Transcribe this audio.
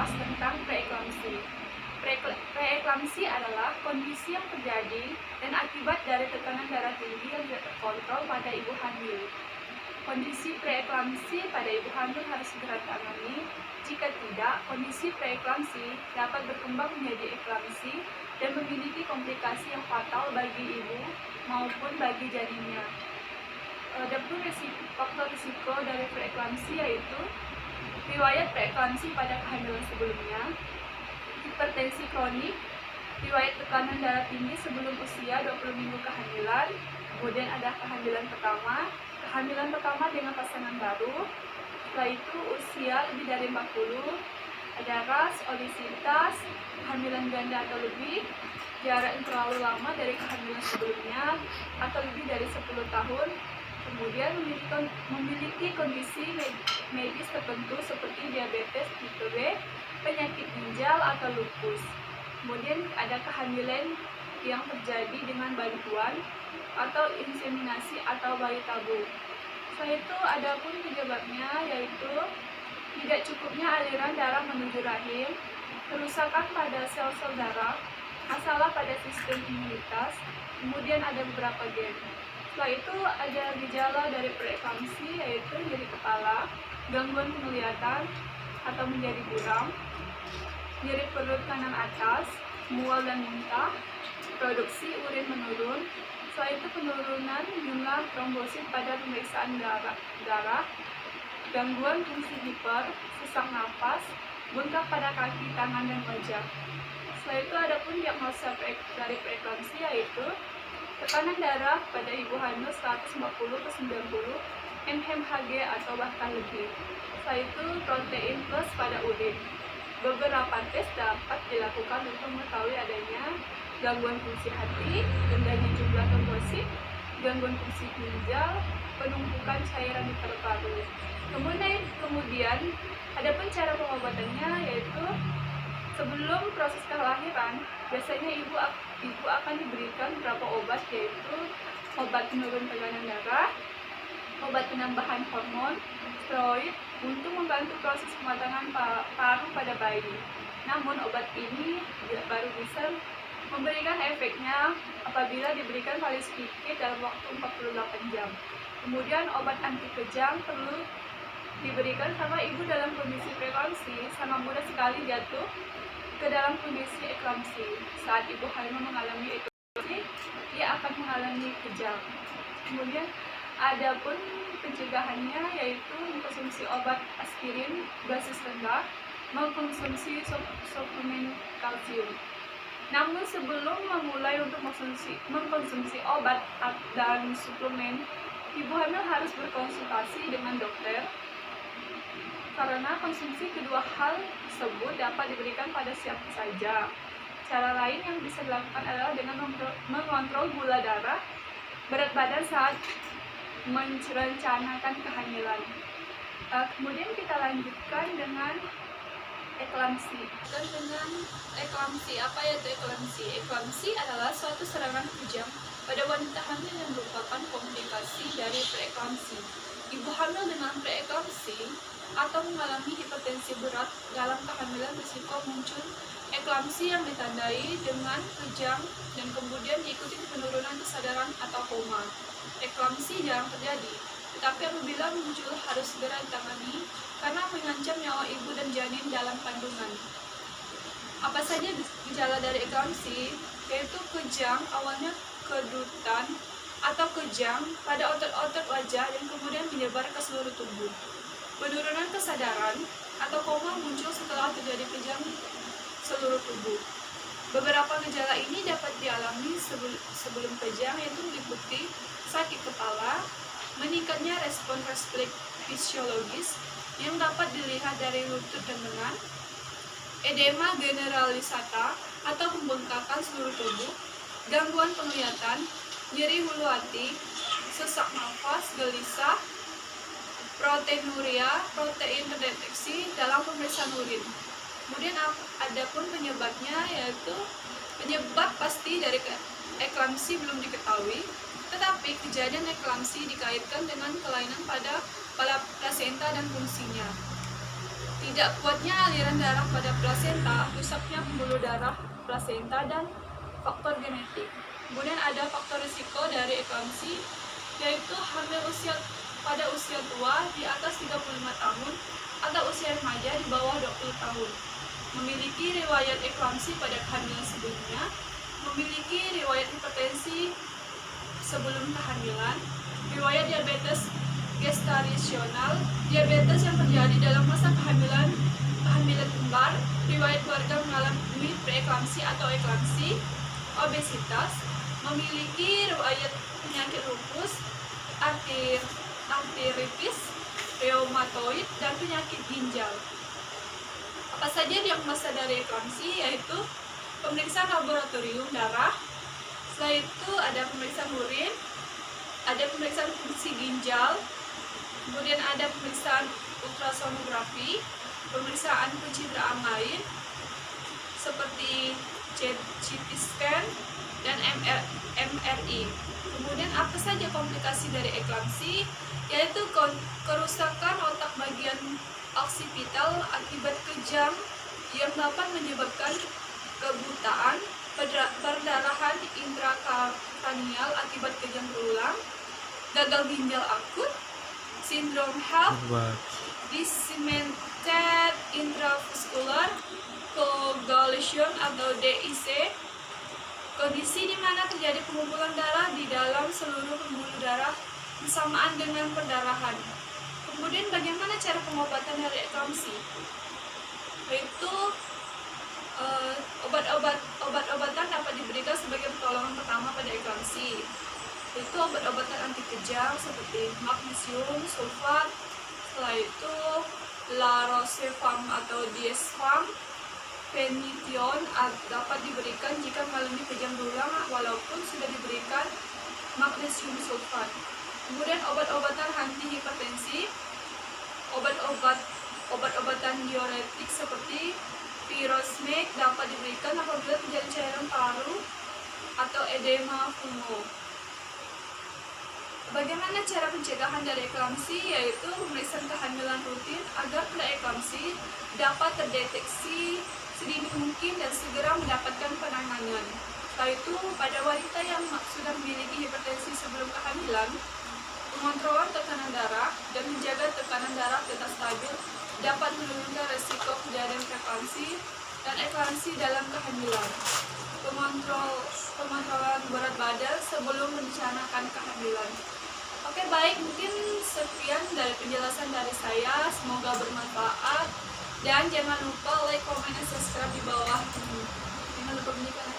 membahas tentang preeklamsi. Preeklamsi adalah kondisi yang terjadi dan akibat dari tekanan darah tinggi yang tidak terkontrol pada ibu hamil. Kondisi preeklamsi pada ibu hamil harus segera ditangani. Jika tidak, kondisi preeklamsi dapat berkembang menjadi eklamsi dan memiliki komplikasi yang fatal bagi ibu maupun bagi janinnya. Adapun faktor risiko dari preeklamsi yaitu riwayat preeklamsi pada kehamilan sebelumnya, hipertensi kronik, riwayat tekanan darah tinggi sebelum usia 20 minggu kehamilan, kemudian ada kehamilan pertama dengan pasangan baru, setelah itu usia lebih dari 40, ada ras, obesitas, kehamilan ganda atau lebih, jarak yang terlalu lama dari kehamilan sebelumnya atau lebih dari 10 tahun, kemudian memiliki kondisi medis tertentu seperti diabetes tipe B, penyakit ginjal atau lupus. Kemudian ada kehamilan yang terjadi dengan bantuan atau inseminasi atau bayi tabung. Selain itu, ada pun penyebabnya yaitu tidak cukupnya aliran darah menuju rahim, kerusakan pada sel-sel darah, masalah pada sistem imunitas, kemudian ada beberapa gen. Setelah itu ada gejala dari preeklamsi yaitu nyeri kepala, gangguan penglihatan atau menjadi buram, nyeri perut kanan atas, mual dan muntah, produksi urin menurun. Setelah itu penurunan jumlah trombosit pada pemeriksaan darah, gangguan fungsi hiper, sesak nafas, bengkak pada kaki, tangan, dan wajah. Setelah itu ada pun diagnosa dari preeklamsi yaitu tekanan darah pada ibu hamil 150/90 mmHg atau bahkan lebih. Setelah itu protein plus pada urin. Beberapa tes dapat dilakukan untuk mengetahui adanya gangguan fungsi hati, rendahnya jumlah trombosit, gangguan fungsi ginjal, penumpukan cairan di paru-paru. Kemudian ada pun cara pengobatannya yaitu sebelum proses kelahiran biasanya ibu akan diberikan beberapa obat yaitu obat penurun tekanan darah, obat penambahan hormon, steroid untuk membantu proses pematangan paru pada bayi. Namun obat ini baru bisa memberikan efeknya apabila diberikan paling sedikit dalam waktu 48 jam. Kemudian obat anti kejang perlu diberikan karena ibu dalam kondisi preeklamsi sangat mudah sekali jatuh ke dalam kondisi eklamsi. Saat ibu hamil mengalami eklamsi, ia akan mengalami kejang. Kemudian ada pun pencegahannya yaitu mengkonsumsi obat aspirin dosis rendah, mengkonsumsi suplemen kalsium. Namun sebelum memulai untuk mengkonsumsi obat dan suplemen, ibu hamil harus berkonsultasi dengan dokter karena konsumsi kedua hal tersebut dapat diberikan pada siapa saja. Cara lain yang bisa dilakukan adalah dengan mengontrol gula darah, berat badan saat merencanakan kehamilan. Kemudian kita lanjutkan dengan eklamsi. Dengan eklamsi, apa yaitu eklamsi? Eklamsi adalah suatu serangan kejang pada wanita hamil yang merupakan komplikasi dari preeklamsi. Ibu hamil dengan preeklamsi atau mengalami hipertensi berat dalam kehamilan risiko muncul eklamsi yang ditandai dengan kejang dan kemudian diikuti penurunan kesadaran atau koma. Eklamsi jarang terjadi, tetapi apabila muncul harus segera ditangani karena mengancam nyawa ibu dan janin dalam kandungan. Apa saja gejala dari eklamsi? Yaitu kejang, awalnya kedutan atau kejang pada otot-otot wajah dan kemudian menyebar ke seluruh tubuh. Penurunan kesadaran atau koma muncul setelah terjadi kejang seluruh tubuh. Beberapa gejala ini dapat dialami sebelum kejang yaitu meliputi sakit kepala, meningkatnya respon refleks fisiologis yang dapat dilihat dari lutut dan lengan, edema generalisata atau pembengkakan seluruh tubuh, gangguan penglihatan, nyeri hulu hati, sesak nafas, gelisah, proteinuria, protein terdeteksi dalam pemeriksaan urin. Kemudian ada pun penyebabnya yaitu penyebab pasti dari eklamsi belum diketahui, tetapi kejadian eklamsi dikaitkan dengan kelainan pada plasenta dan fungsinya. tidak kuatnya aliran darah pada plasenta, rusaknya pembuluh darah plasenta, dan faktor genetik. Kemudian ada faktor risiko dari eklamsi, yaitu hamil pada usia tua di atas 35 tahun atau usia remaja di bawah 20 tahun, memiliki riwayat eklamsi pada kehamilan sebelumnya, memiliki riwayat hipertensi sebelum kehamilan, riwayat diabetes gestasional, diabetes yang terjadi dalam masa kehamilan kembar, riwayat keluarga mengalami preeklamsi atau eklamsi, obesitas, memiliki riwayat penyakit lupus, arteritis, reumatoid, dan penyakit ginjal. Apa saja diagnosa dari eklamsi? Yaitu pemeriksaan laboratorium darah, setelah itu ada pemeriksaan urin, ada pemeriksaan fungsi ginjal, kemudian ada pemeriksaan ultrasonografi, pemeriksaan pencitraan lain seperti CT scan dan MRI. Kemudian apa saja komplikasi dari eklamsi? Yaitu kerusakan otak bagian oksipital akibat kejang yang dapat menyebabkan kebutaan, perdarahan intrakranial akibat kejang berulang, gagal ginjal akut, sindrom HELLP, disseminated intravascular coagulation atau DIC, kondisi di mana terjadi pengumpulan darah di dalam seluruh pembuluh darah bersamaan dengan perdarahan. Kemudian bagaimana cara pengobatan dari eklamsi? Yaitu obat-obatan dapat diberikan sebagai pertolongan pertama pada eklamsi. Itu obat-obatan anti kejang seperti magnesium sulfat, setelah itu laroxefam atau diazepam, phenytoin dapat diberikan jika mengalami kejang berulang walaupun sudah diberikan magnesium sulfat. Kemudian obat-obatan anti hipertensi, obat-obatan diuretik seperti furosemide dapat diberikan apabila terjadi cairan paru atau edema pulmo. Bagaimana cara pencegahan dari eklamsi? Yaitu pemeriksaan kehamilan rutin agar preeklamsi dapat terdeteksi sedini mungkin dan segera mendapatkan penanganan. Setelah itu, pada wanita yang sudah memiliki hipertensi sebelum kehamilan, pengontrolan tekanan darah dan menjaga tekanan darah tetap stabil dapat menurunkan resiko kejadian preeklamsi dan eklamsi dalam kehamilan. Pengontrolan berat badan sebelum merencanakan kehamilan. Oke, baik, mungkin sekian dari penjelasan dari saya, semoga bermanfaat, dan jangan lupa like, comment, dan subscribe di bawah. Jangan lupa bunyikan